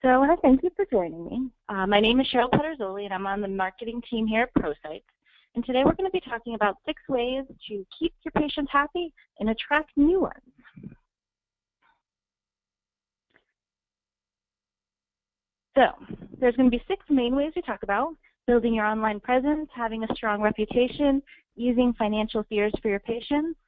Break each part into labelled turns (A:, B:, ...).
A: So I want to thank you for joining me. My name is Cheryl Pederzoli, and I'm on the marketing team here at ProSites. And today we're going to be talking about 6 ways to keep your patients happy and attract new ones. So there's going to be 6 main ways we talk about: building your online presence, having a strong reputation, using financial fears for your patients,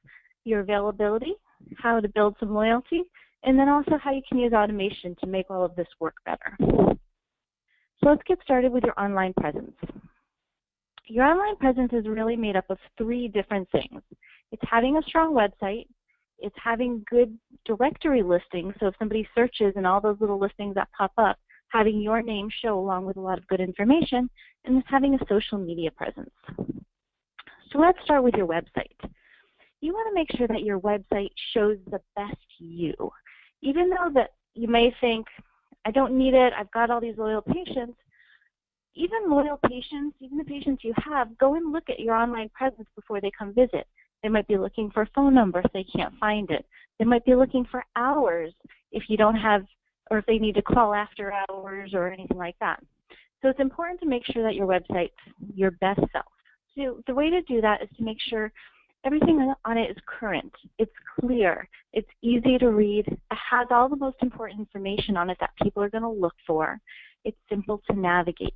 A: your availability, how to build some loyalty, and then also how you can use automation to make all of this work better. So let's get started with your online presence. Your online presence is really made up of 3 different things. It's having a strong website, it's having good directory listings, so if somebody searches and all those little listings that pop up, having your name show along with a lot of good information, and it's having a social media presence. So let's start with your website. You want to make sure that your website shows the best you. Even though that you may think, I don't need it, I've got all these loyal patients, even loyal patients, even the patients you have, go and look at your online presence before they come visit. They might be looking for a phone number if they can't find it. They might be looking for hours if you don't have, or if they need to call after hours or anything like that. So it's important to make sure that your website's your best self. So the way to do that is to make sure everything on it is current, it's clear, it's easy to read, it has all the most important information on it that people are going to look for. It's simple to navigate.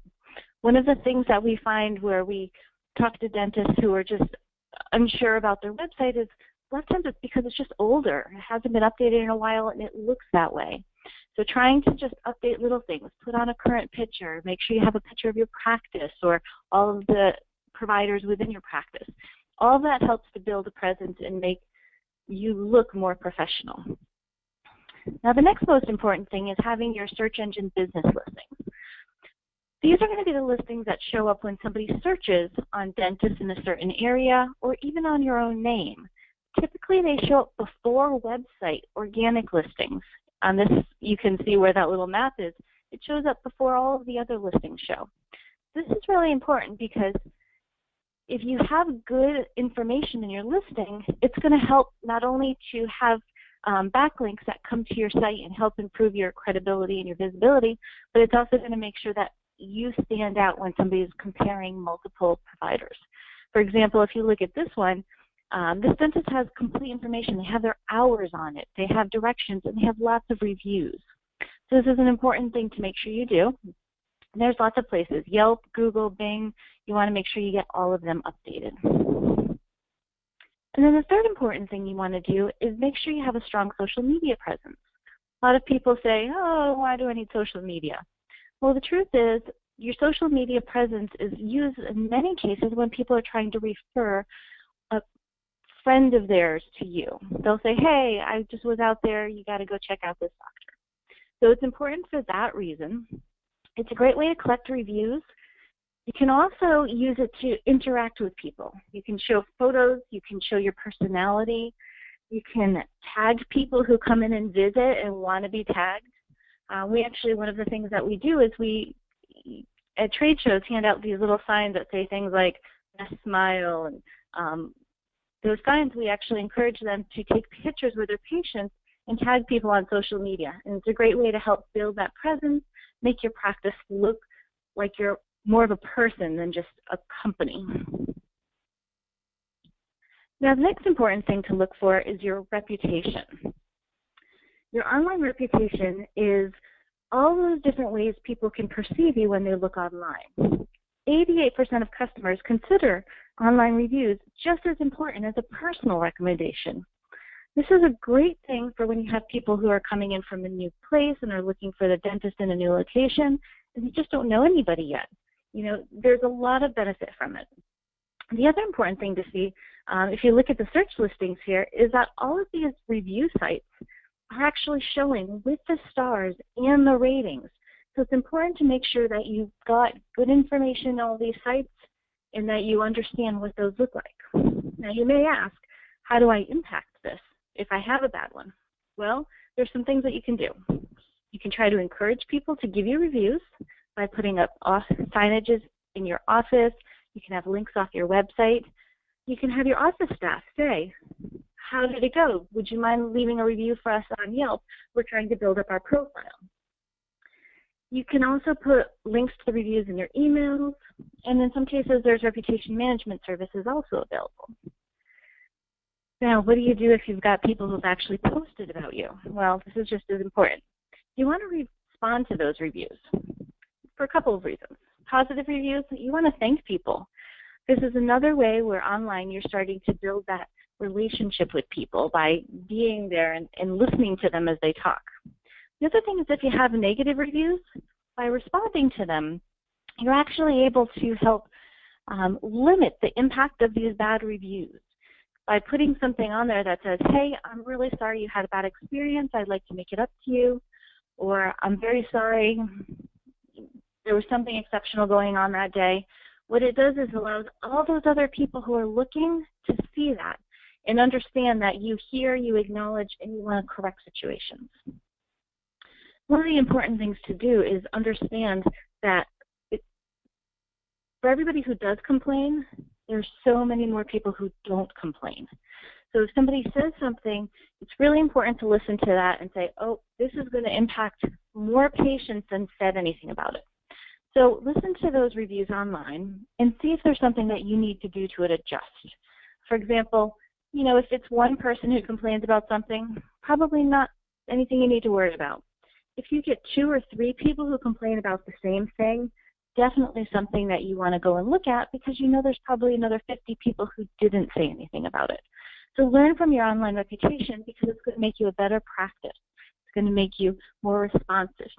A: One of the things that we find where we talk to dentists who are just unsure about their website is a lot of times it's because it's just older. It hasn't been updated in a while and it looks that way. So trying to just update little things, put on a current picture, make sure you have a picture of your practice or all of the providers within your practice. All of that helps to build a presence and make you look more professional. Now the next most important thing is having your search engine business listings. These are going to be the listings that show up when somebody searches on dentists in a certain area or even on your own name. Typically they show up before website organic listings. On this you can see where that little map is. It shows up before all of the other listings show. This is really important because if you have good information in your listing, it's going to help not only to have backlinks that come to your site and help improve your credibility and your visibility, but it's also going to make sure that you stand out when somebody is comparing multiple providers. For example, if you look at this one, this dentist has complete information. They have their hours on it. They have directions, and they have lots of reviews. So this is an important thing to make sure you do. And there's lots of places, Yelp, Google, Bing. You want to make sure you get all of them updated. And then the third important thing you want to do is make sure you have a strong social media presence. A lot of people say, oh, why do I need social media? Well, the truth is your social media presence is used in many cases when people are trying to refer a friend of theirs to you. They'll say, hey, I just was out there, you got to go check out this doctor. So it's important for that reason. It's a great way to collect reviews. You can also use it to interact with people. You can show photos, you can show your personality, you can tag people who come in and visit and want to be tagged. We actually, one of the things that we do is we, at trade shows, hand out these little signs that say things like, best smile, and those signs we actually encourage them to take pictures with their patients and tag people on social media. And it's a great way to help build that presence, make your practice look like you're more of a person than just a company. Now, the next important thing to look for is your reputation. Your online reputation is all those different ways people can perceive you when they look online. 88% of customers consider online reviews just as important as a personal recommendation. This is a great thing for when you have people who are coming in from a new place and are looking for the dentist in a new location and you just don't know anybody yet. You know, there's a lot of benefit from it. The other important thing to see, if you look at the search listings here, is that all of these review sites are actually showing with the stars and the ratings. So it's important to make sure that you've got good information on all these sites and that you understand what those look like. Now you may ask, how do I impact this if I have a bad one? Well, there's some things that you can do. You can try to encourage people to give you reviews by putting up signages in your office. You can have links off your website. You can have your office staff say, how did it go? Would you mind leaving a review for us on Yelp? We're trying to build up our profile. You can also put links to the reviews in your emails, and in some cases there's reputation management services also available. Now, what do you do if you've got people who've actually posted about you? Well, this is just as important. You want to respond to those reviews for a couple of reasons. Positive reviews, you want to thank people. This is another way where online you're starting to build that relationship with people by being there and listening to them as they talk. The other thing is if you have negative reviews, by responding to them, you're actually able to help limit the impact of these bad reviews by putting something on there that says, hey, I'm really sorry you had a bad experience. I'd like to make it up to you. Or I'm very sorry there was something exceptional going on that day. What it does is allows all those other people who are looking to see that and understand that you hear, you acknowledge, and you want to correct situations. One of the important things to do is understand that for everybody who does complain, there's so many more people who don't complain. So if somebody says something, it's really important to listen to that and say, oh, this is going to impact more patients than said anything about it. So listen to those reviews online and see if there's something that you need to do to adjust. For example, you know, if it's one person who complains about something, probably not anything you need to worry about. If you get 2 or 3 people who complain about the same thing, definitely something that you want to go and look at because you know there's probably another 50 people who didn't say anything about it. So learn from your online reputation because it's going to make you a better practice. It's going to make you more responsive.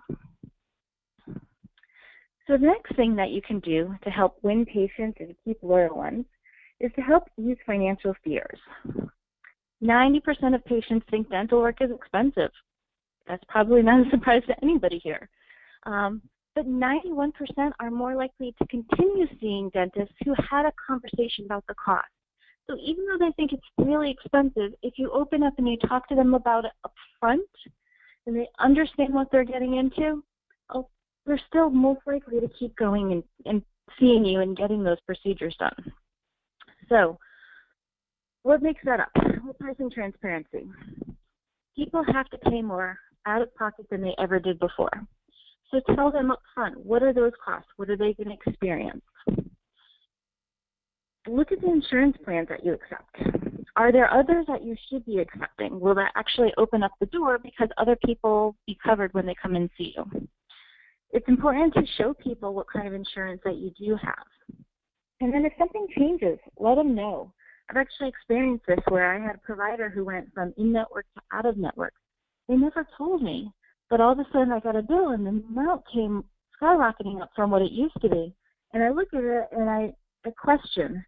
A: So the next thing that you can do to help win patients and keep loyal ones is to help ease financial fears. 90% of patients think dental work is expensive. That's probably not a surprise to anybody here. But 91% are more likely to continue seeing dentists who had a conversation about the cost. So even though they think it's really expensive, if you open up and you talk to them about it up front and they understand what they're getting into, they're still most likely to keep going and seeing you and getting those procedures done. So what makes that up? Well, pricing transparency. People have to pay more out of pocket than they ever did before. So tell them up front, what are those costs? What are they going to experience? Look at the insurance plans that you accept. Are there others that you should be accepting? Will that actually open up the door because other people be covered when they come and see you? It's important to show people what kind of insurance that you do have. And then if something changes, let them know. I've actually experienced this where I had a provider who went from in-network to out-of-network. They never told me, but all of a sudden I got a bill and the amount came skyrocketing up from what it used to be. And I look at it and I question,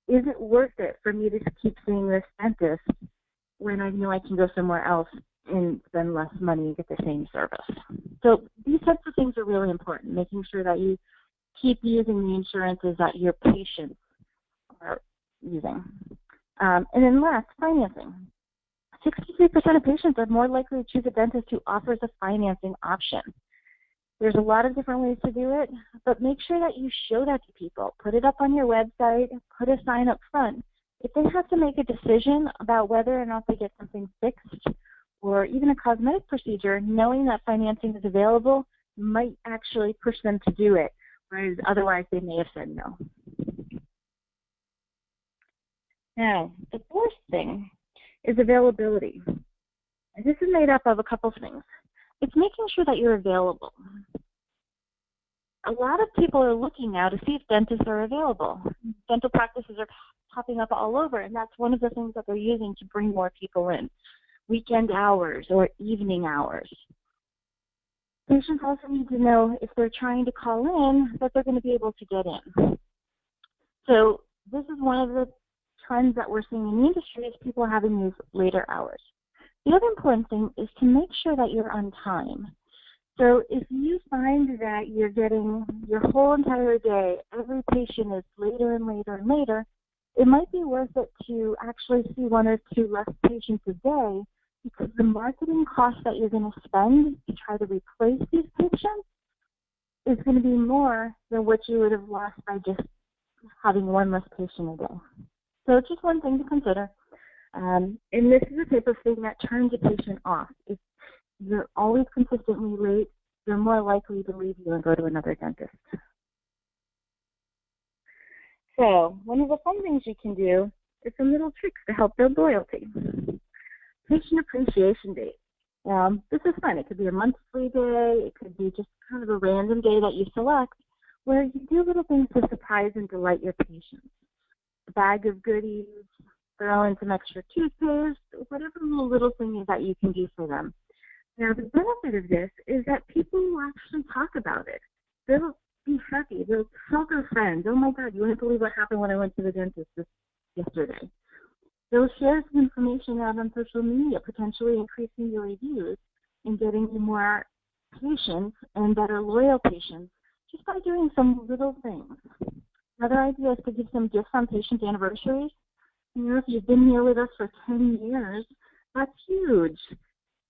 A: is it worth it for me to keep seeing this dentist when I know I can go somewhere else and spend less money and get the same service? So these types of things are really important, making sure that you keep using the insurances that your patients are using. And then last, financing. 63% of patients are more likely to choose a dentist who offers a financing option. There's a lot of different ways to do it, but make sure that you show that to people. Put it up on your website, put a sign up front. If they have to make a decision about whether or not they get something fixed or even a cosmetic procedure, knowing that financing is available might actually push them to do it, whereas otherwise they may have said no. Now, the fourth thing is availability. And this is made up of a couple things. It's making sure that you're available. A lot of people are looking now to see if dentists are available. Dental practices are popping up all over, and that's one of the things that they're using to bring more people in. Weekend hours or evening hours. Patients also need to know if they're trying to call in that they're going to be able to get in. So this is one of the trends that we're seeing in the industry is people having these later hours. The other important thing is to make sure that you're on time. So if you find that you're getting your whole entire day, every patient is later and later and later, it might be worth it to actually see 1 or 2 less patients a day because the marketing cost that you're going to spend to try to replace these patients is going to be more than what you would have lost by just having 1 less patient a day. So it's just one thing to consider. And this is the type of thing that turns a patient off. If you're always consistently late, they're more likely to leave you and go to another dentist. So one of the fun things you can do is some little tricks to help build loyalty. Patient Appreciation Day. This is fun. It could be a monthly day. It could be just kind of a random day that you select where you do little things to surprise and delight your patients. A bag of goodies, throw in some extra toothpaste, whatever little thing is that you can do for them. Now, the benefit of this is that people will actually talk about it. They'll be happy. They'll tell their friends, oh my God, you wouldn't believe what happened when I went to the dentist yesterday. They'll share some information out on social media, potentially increasing your reviews and getting you more patients and better loyal patients just by doing some little things. Another idea is to give some gifts on patient anniversaries. You know, if you've been here with us for 10 years, that's huge.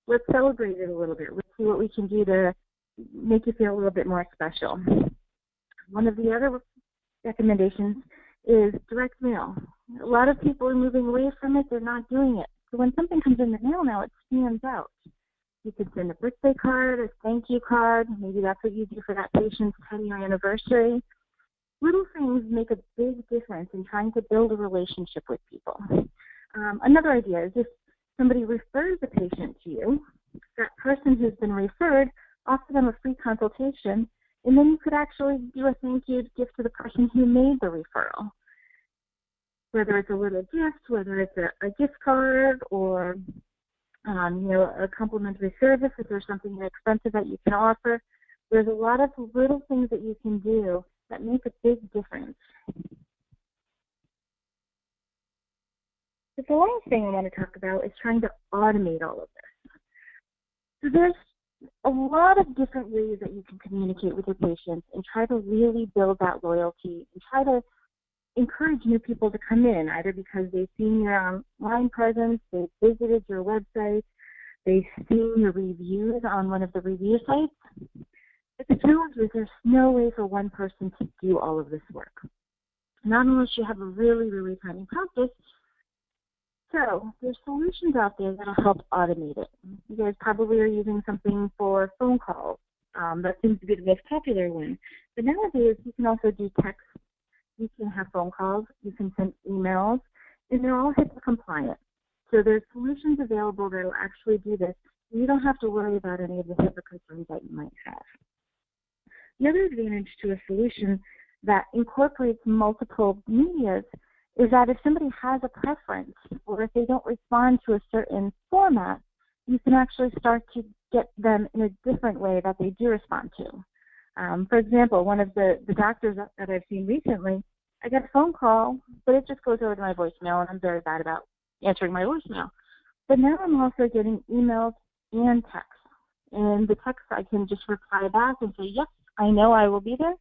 A: Let's celebrate it a little bit. Let's see what we can do to make you feel a little bit more special. One of the other recommendations is direct mail. A lot of people are moving away from it. They're not doing it. So when something comes in the mail now, it stands out. You could send a birthday card, a thank you card. Maybe that's what you do for that patient's 10-year anniversary. Little things make a big difference in trying to build a relationship with people. Another idea is if somebody refers a patient to you, that person who's been referred, offer them a free consultation, and then you could actually do a thank you gift to the person who made the referral. Whether it's a little gift, whether it's a gift card, or a complimentary service, if there's something inexpensive that you can offer. There's a lot of little things that you can do that make a big difference. But the last thing I want to talk about is trying to automate all of this. So there's a lot of different ways that you can communicate with your patients and try to really build that loyalty and try to encourage new people to come in, either because they've seen your online presence, they've visited your website, they've seen your reviews on one of the review sites. But the challenge is there's no way for one person to do all of this work. Not unless you have a really, really tiny practice. So there's solutions out there that'll help automate it. You guys probably are using something for phone calls. That seems to be the most popular one. But nowadays, you can also do text. You can have phone calls. You can send emails. And they're all HIPAA compliant. So there's solutions available that will actually do this. You don't have to worry about any of the HIPAA concerns that you might have. The other advantage to a solution that incorporates multiple medias is that if somebody has a preference or if they don't respond to a certain format, you can actually start to get them in a different way that they do respond to. For example, one of the doctors that I've seen recently, I got a phone call, but it just goes over to my voicemail, and I'm very bad about answering my voicemail. But now I'm also getting emails and texts. And the text, I can just reply back and say, yes, I know I will be there,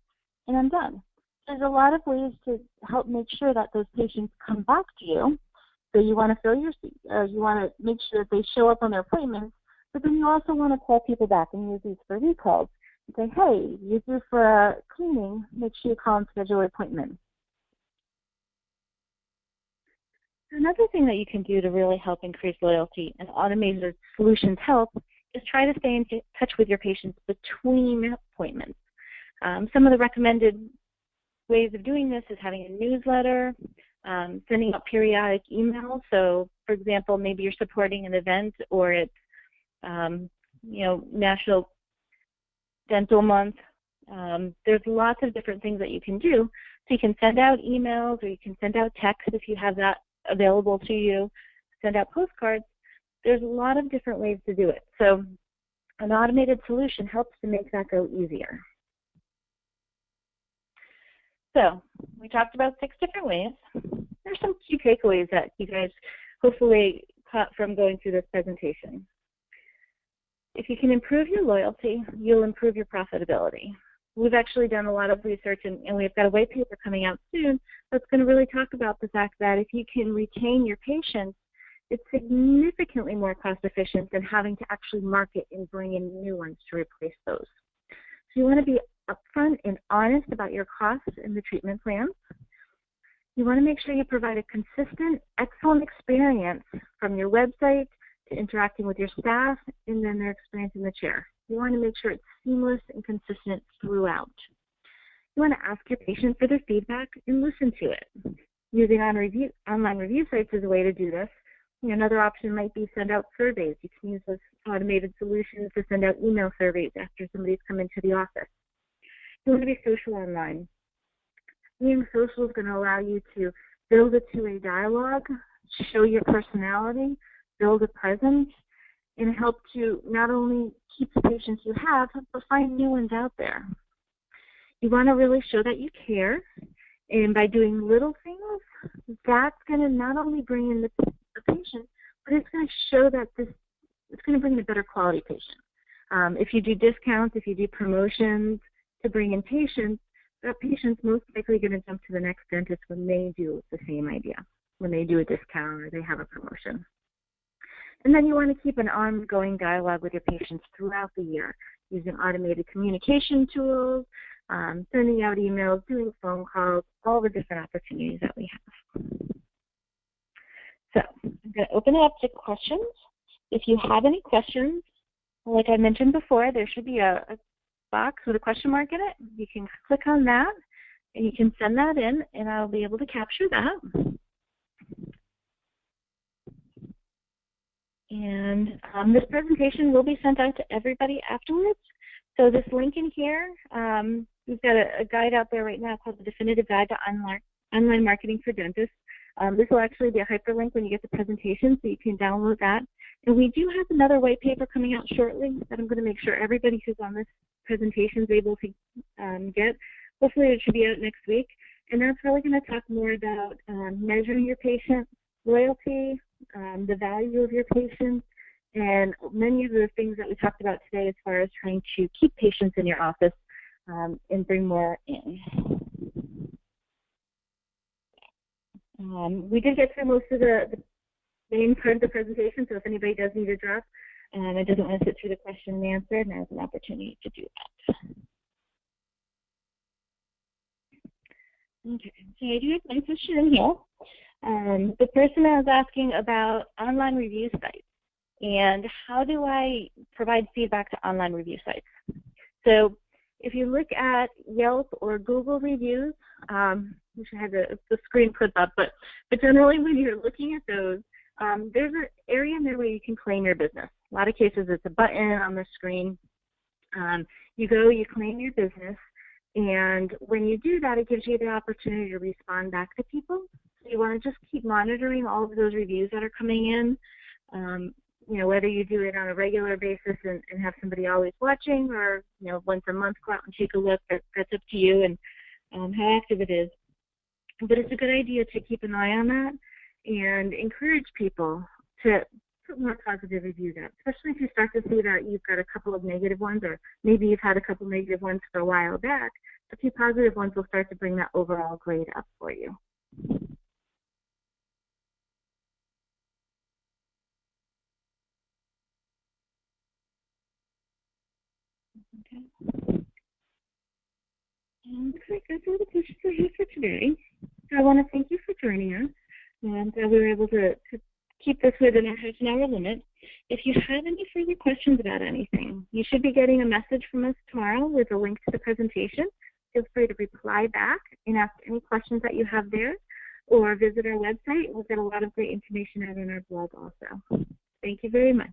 A: and I'm done. There's a lot of ways to help make sure that those patients come back to you. So you want to fill your seat, you want to make sure that they show up on their appointments, but then you also want to call people back and use these for recalls. And say, hey, you're due for a cleaning, make sure you call and schedule an appointment. Another thing that you can do to really help increase loyalty and automated solutions help is try to stay in touch with your patients between appointments. Some of the recommended ways of doing this is having a newsletter, sending out periodic emails. So, for example, maybe you're supporting an event or it's, National Dental Month. There's lots of different things that you can do. So you can send out emails or you can send out texts if you have that available to you, send out postcards. There's a lot of different ways to do it. So an automated solution helps to make that go easier. So we talked about 6 different ways. There's some key takeaways that you guys hopefully caught from going through this presentation. If you can improve your loyalty, you'll improve your profitability. We've actually done a lot of research, and we've got a white paper coming out soon that's going to really talk about the fact that if you can retain your patients, it's significantly more cost efficient than having to actually market and bring in new ones to replace those. So you want to be upfront and honest about your costs and the treatment plans. You want to make sure you provide a consistent, excellent experience from your website to interacting with your staff and then their experience in the chair. You want to make sure it's seamless and consistent throughout. You want to ask your patient for their feedback and listen to it. Using online review sites is a way to do this. Another option might be send out surveys. You can use those automated solutions to send out email surveys after somebody's come into the office. You want to be social online. Being social is going to allow you to build a two-way dialogue, show your personality, build a presence, and help to not only keep the patients you have, but find new ones out there. You want to really show that you care, and by doing little things, that's going to not only bring in the patient, but it's going to show that it's going to bring in a better quality patient. If you do discounts, if you do promotions to bring in patients, that patient's most likely going to jump to the next dentist when they do the same idea, when they do a discount or they have a promotion. And then you want to keep an ongoing dialogue with your patients throughout the year using automated communication tools, sending out emails, doing phone calls, all the different opportunities that we have. So I'm going to open it up to questions. If you have any questions, like I mentioned before, there should be a box with a question mark in it. You can click on that, and you can send that in, and I'll be able to capture that. And this presentation will be sent out to everybody afterwards. So this link in here, we've got a guide out there right now called the Definitive Guide to Online Marketing for Dentists. This will actually be a hyperlink when you get the presentation, so you can download that. And we do have another white paper coming out shortly that I'm going to make sure everybody who's on this presentation is able to get. Hopefully it should be out next week. And that's really going to talk more about measuring your patient loyalty, the value of your patients, and many of the things that we talked about today as far as trying to keep patients in your office and bring more in. We did get through most of the main part of the presentation, so if anybody does need a drop and doesn't want to sit through the question and answer, now's an opportunity to do that. Okay, so I do have one question in here. The person was asking about online review sites and how do I provide feedback to online review sites. So if you look at Yelp or Google reviews, wish I had the screen put up, but generally when you're looking at those, there's an area in there where you can claim your business. A lot of cases it's a button on the screen. You go, you claim your business, and when you do that, it gives you the opportunity to respond back to people. So you want to just keep monitoring all of those reviews that are coming in. You know, whether you do it on a regular basis and have somebody always watching, or once a month go out and take a look. That's up to you and how active it is. But it's a good idea to keep an eye on that and encourage people to put more positive reviews out, especially if you start to see that you've got a couple of negative ones, or maybe you've had a couple negative ones for a while back. A few positive ones will start to bring that overall grade up for you. Okay. And looks like that's all the questions I have for today. So I want to thank you for joining us. And we were able to keep this within our half-an-hour limit. If you have any further questions about anything, you should be getting a message from us tomorrow with a link to the presentation. Feel free to reply back and ask any questions that you have there, or visit our website. We've got a lot of great information out on our blog also. Thank you very much.